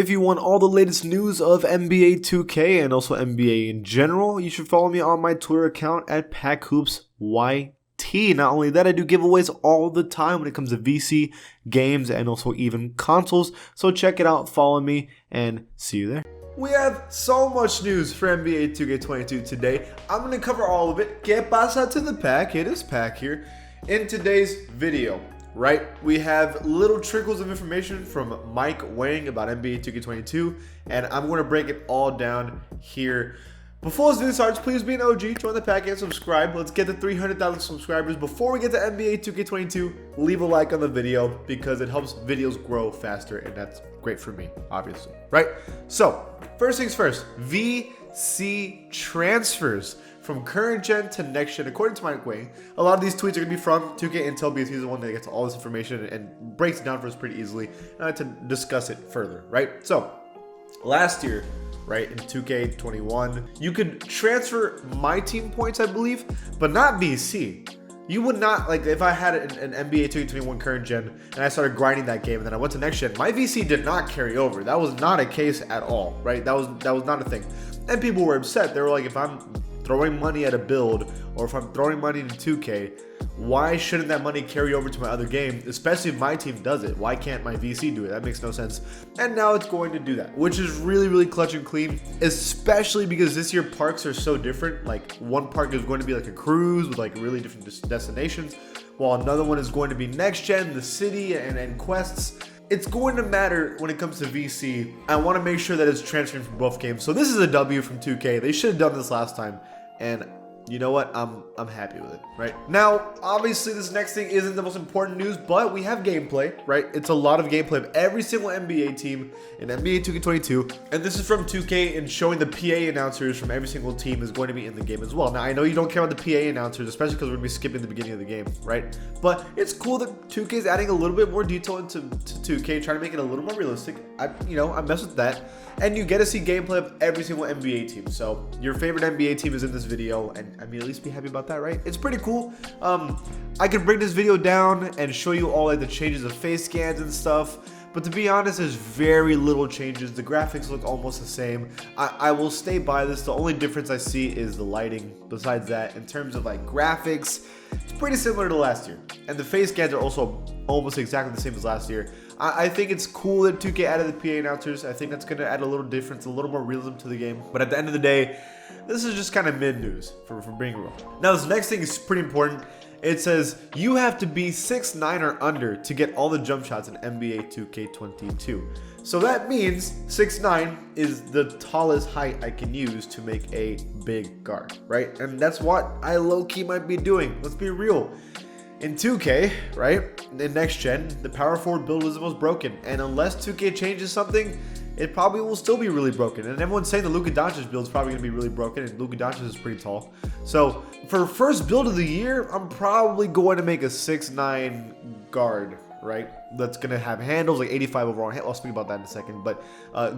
If you want all the latest news of NBA 2K and also NBA in general, you should follow me on my Twitter account at PackHoopsYT. Not only that, I do giveaways all the time when it comes to VC, games, and also even consoles. So check it out, follow me, and see you there. We have so much news for NBA 2K22 today. I'm going to cover all of it. Que pasa to the pack? It is Pack here. In today's video, right, we have little trickles of information from Mike Wang about NBA 2K22, and I'm going to break it all down here. Before this video starts, please be an OG, join the pack, and subscribe. Let's get to 300,000 subscribers. Before we get to NBA 2K22, leave a like on the video because it helps videos grow faster, and that's great for me, obviously, right? So, first things first, VC transfers from current gen to next gen, according to Mike Wang. A lot of these tweets are going to be from 2K Intel because he's the one that gets all this information and breaks it down for us pretty easily. And I like to discuss it further, right? So, last year, right, in 2K21, you could transfer my team points, I believe, but not VC. You would not, like, if I had an NBA 2K21 current gen and I started grinding that game and then I went to next gen, my VC did not carry over. That was not a case at all, right? That was not a thing. And people were upset. They were like, if I'm throwing money at a build or if I'm throwing money into 2K, why shouldn't that money carry over to my other game, especially if my team does it? Why can't my VC do it? That makes no sense. And now it's going to do that, which is really, really clutch and clean, especially because this year parks are so different. Like, one park is going to be like a cruise with like really different destinations, while another one is going to be next gen, the city, and quests. It's going to matter when it comes to VC. I want to make sure that it's transferring from both games. So this is a W from 2K. They should have done this last time, and you know what? I'm happy with it, right? Now, obviously, this next thing isn't the most important news, but we have gameplay, right? It's a lot of gameplay of every single NBA team in NBA 2K22, and this is from 2K and showing the PA announcers from every single team is going to be in the game as well. Now, I know you don't care about the PA announcers, especially because we're going to be skipping the beginning of the game, right? But it's cool that 2K is adding a little bit more detail into 2K, trying to make it a little more realistic. I mess with that. And you get to see gameplay of every single NBA team. So your favorite NBA team is in this video, and I mean, at least be happy about that, right? It's pretty cool. I could break this video down and show you all like the changes of face scans and stuff, but to be honest, there's very little changes. The graphics look almost the same. I will stay by this. The only difference I see is the lighting. Besides that, in terms of like graphics, it's pretty similar to last year. And the face scans are also almost exactly the same as last year. I think it's cool that 2K added the PA announcers. I think that's going to add a little difference, a little more realism to the game. But at the end of the day, this is just kind of mid news for being real. Now, this next thing is pretty important. It says you have to be 6'9" or under to get all the jump shots in NBA 2K22. So that means 6'9" is the tallest height I can use to make a big guard, right? And that's what I low-key might be doing. Let's be real. In 2K, right, in next gen, the power forward build was the most broken. And unless 2K changes something, it probably will still be really broken. And everyone's saying the Luka Doncic build is probably going to be really broken, and Luka Doncic is pretty tall. So for first build of the year, I'm probably going to make a 6'9" guard, right? That's going to have handles, like 85 overall. I'll speak about that in a second. But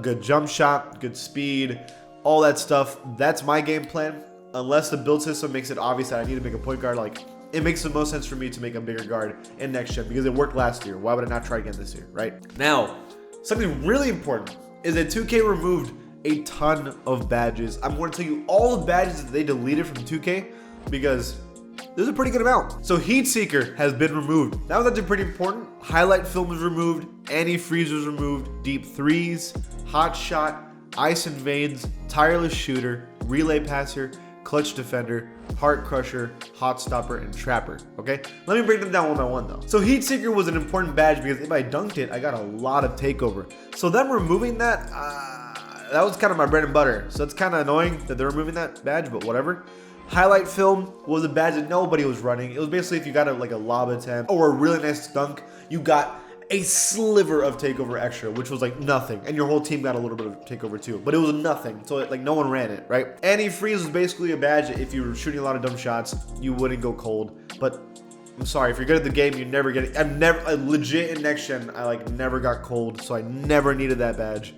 good jump shot, good speed, all that stuff. That's my game plan. Unless the build system makes it obvious that I need to make a point guard, like, it makes the most sense for me to make a bigger guard in next gen because it worked last year. Why would I not try again this year, right? Now, something really important is that 2K removed a ton of badges. I'm going to tell you all the badges that they deleted from 2K because there's a pretty good amount. So Heat Seeker has been removed. That was actually pretty important. Highlight Film was removed. Anti-freeze was removed. Deep threes, hot shot, ice and veins, tireless shooter, relay passer, clutch defender, heart crusher, hot stopper, and trapper. Okay, let me break them down one by one though. So Heat Seeker was an important badge because if I dunked it, I got a lot of takeover. So them removing that, that was kind of my bread and butter. So it's kind of annoying that they're removing that badge, but whatever. Highlight Film was a badge that nobody was running. It was basically if you got a lob attempt or a really nice dunk, you got a sliver of takeover extra, which was like nothing, and your whole team got a little bit of takeover too, but it was nothing, so like no one ran it, right? Anti-freeze was basically a badge that if you were shooting a lot of dumb shots, you wouldn't go cold, but I'm sorry, if you're good at the game, you never get it. I legit in next gen, I like never got cold, so I never needed that badge.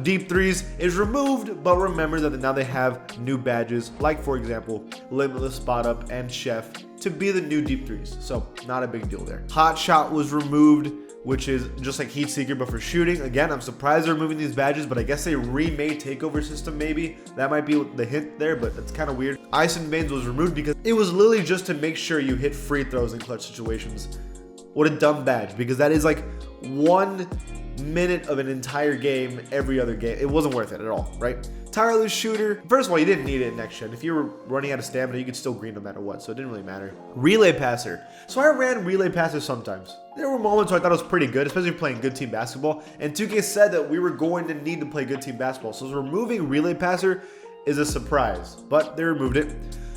Deep threes is removed, but remember that now they have new badges, like for example, Limitless Spot Up and Chef, to be the new deep threes, so not a big deal there. Hot shot was removed, which is just like Heat Seeker but for shooting. Again, I'm surprised they're removing these badges, but I guess they remade Takeover System maybe. That might be the hint there, but it's kind of weird. Ice and Veins was removed because it was literally just to make sure you hit free throws in clutch situations. What a dumb badge, because that is like 1 minute of an entire game every other game. It wasn't worth it at all, right? Tireless Shooter. First of all, you didn't need it in next gen. If you were running out of stamina, you could still green no matter what, so it didn't really matter. Relay Passer. So I ran Relay Passer sometimes. There were moments where I thought it was pretty good, especially playing good team basketball, and 2K said that we were going to need to play good team basketball, so removing Relay Passer is a surprise, but they removed it.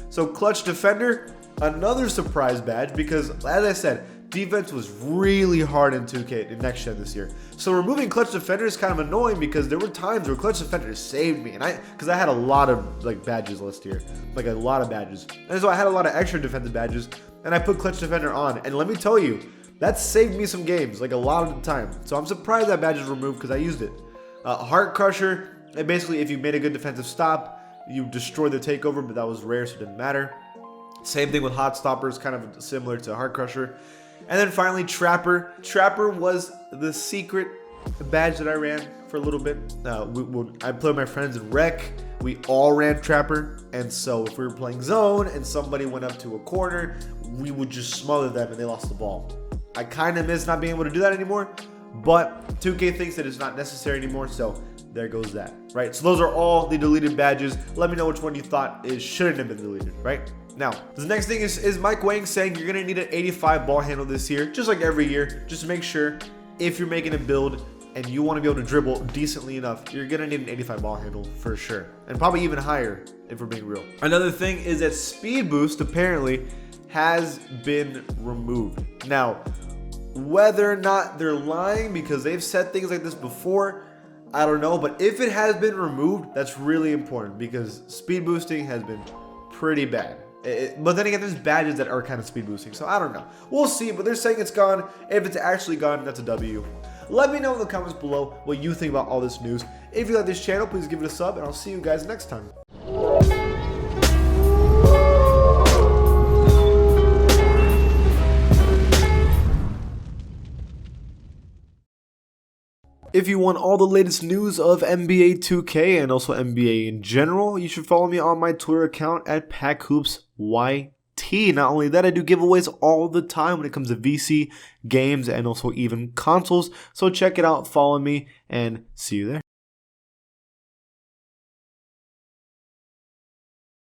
So Clutch Defender, another surprise badge, because as I said, defense was really hard in 2K in next gen this year. So removing Clutch Defender is kind of annoying because there were times where Clutch Defender saved me, and because I had a lot of like badges last year, like a lot of badges, and so I had a lot of extra defensive badges, and I put Clutch Defender on, and let me tell you, that saved me some games, like a lot of the time. So I'm surprised that badge is removed because I used it. Heart Crusher, and basically if you made a good defensive stop, you destroyed the takeover, but that was rare, so it didn't matter. Same thing with Hot Stoppers, kind of similar to Heart Crusher. And then finally, Trapper. Trapper was the secret badge that I ran for a little bit. I played with my friends in Rec. We all ran Trapper. And so if we were playing zone and somebody went up to a corner, we would just smother them and they lost the ball. I kind of miss not being able to do that anymore, but 2K thinks that it's not necessary anymore, so there goes that, right? So those are all the deleted badges. Let me know which one you thought shouldn't have been deleted, right? Now, the next thing is Mike Wang saying you're going to need an 85 ball handle this year, just like every year. Just make sure if you're making a build and you want to be able to dribble decently enough, you're going to need an 85 ball handle for sure. And probably even higher if we're being real. Another thing is that Speed Boost apparently has been removed. Now, whether or not they're lying because they've said things like this before, I don't know. But if it has been removed, that's really important because speed boosting has been pretty bad. But then again, there's badges that are kind of speed boosting, so I don't know. We'll see, but they're saying it's gone. If it's actually gone, that's a W. Let me know in the comments below what you think about all this news. If you like this channel, please give it a sub, and I'll see you guys next time. If you want all the latest news of NBA 2K and also NBA in general, you should follow me on my Twitter account at PackHoopsYT. Not only that, I do giveaways all the time when it comes to VC, games, and also even consoles. So check it out, follow me, and see you there.